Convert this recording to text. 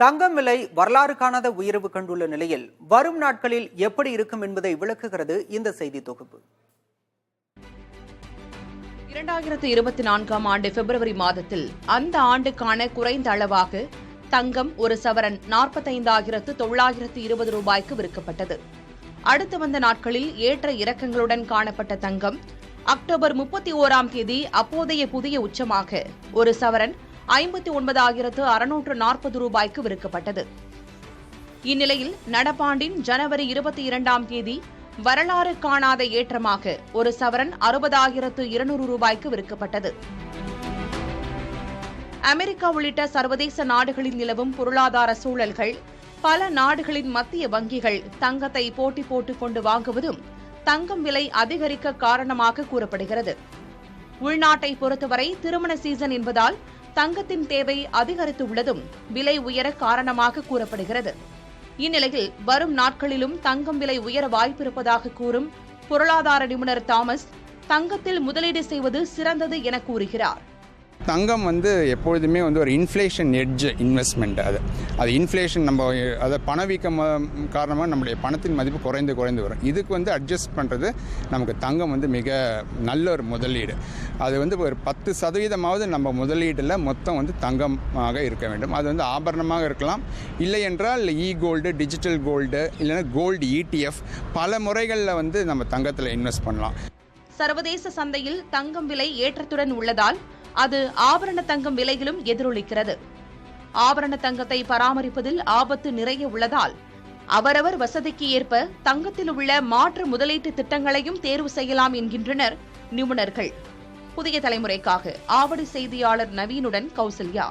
தங்கம் விலை வரலாறு காணாத உயர்வு கண்டுள்ள நிலையில் வரும் நாட்களில் எப்படி இருக்கும் என்பதை விளக்குகிறது இந்த செய்தி தொகுப்பு. 2024ஆம் ஆண்டு பிப்ரவரி மாதத்தில் அந்த ஆண்டுக்கான குறைந்த அளவாக தங்கம் ஒரு சவரன் 45,920 ரூபாய்க்கு விற்கப்பட்டது. அடுத்து வந்த நாட்களில் ஏற்ற இறக்கங்களுடன் காணப்பட்ட தங்கம் அக்டோபர் 31ஆம் தேதி அப்போதைய புதிய உச்சமாக ஒரு சவரன் 59,640 ரூபாய்க்கு விற்கப்பட்டது. இந்நிலையில் நடப்பாண்டின் ஜனவரி 22ஆம் தேதி வரலாறு காணாத ஏற்றமாக ஒரு சவரன் 60,200 ரூபாய்க்கு விற்கப்பட்டது. அமெரிக்கா உள்ளிட்ட சர்வதேச நாடுகளில் நிலவும் பொருளாதார சூழல்கள், பல நாடுகளின் மத்திய வங்கிகள் தங்கத்தை போட்டி போட்டுக் கொண்டு வாங்குவதும் தங்கம் விலை அதிகரிக்க காரணமாக கூறப்படுகிறது. உள்நாட்டை பொறுத்தவரை திருமண சீசன் என்பதால் தங்கத்தின் தேவை அதிகரித்துள்ளதும் விலை உயர காரணமாக கூறப்படுகிறது. இந்நிலையில் வரும் நாட்களிலும் தங்கம் விலை உயர வாய்ப்பிருப்பதாக கூறும் பொருளாதார நிபுணர் தாமஸ் தங்கத்தில் முதலீடு செய்வது சிறந்தது என கூறுகிறார். தங்கம் எப்பொழுதுமே ஒரு இன்ஃப்ளேஷன் எட்ஜ் இன்வெஸ்ட்மெண்ட். அது இன்ஃப்ளேஷன் நம்ம அதை பணவீக்கம் காரணமாக நம்முடைய பணத்தின் மதிப்பு குறைந்து வரும். இதுக்கு அட்ஜஸ்ட் பண்ணுறது நமக்கு தங்கம் மிக நல்ல ஒரு முதலீடு. அது ஒரு 10% நம்ம முதலீடில் மொத்தம் தங்கமாக இருக்க வேண்டும். அது ஆபரணமாக இருக்கலாம், இல்லை என்றால் கோல்டு, டிஜிட்டல் கோல்டு, இல்லைன்னா கோல்டு ETF, பல முறைகளில் நம்ம தங்கத்தில் இன்வெஸ்ட் பண்ணலாம். சர்வதேச சந்தையில் தங்கம் விலை ஏற்றத்துடன் உள்ளதால் அது ஆபரண தங்கம் விலையிலும் எதிரொலிக்கிறது. ஆபரண தங்கத்தை பராமரிப்பதில் ஆபத்து நிறைய உள்ளதால் அவரவர் வசதிக்கு ஏற்ப தங்கத்தில் உள்ள மாற்று முதலீட்டு திட்டங்களையும் தேர்வு செய்யலாம் என்கின்றனர் நிபுணர்கள். புதிய தலைமுறைக்காக ஆவடி செய்தியாளர் நவீனுடன் கௌசல்யா.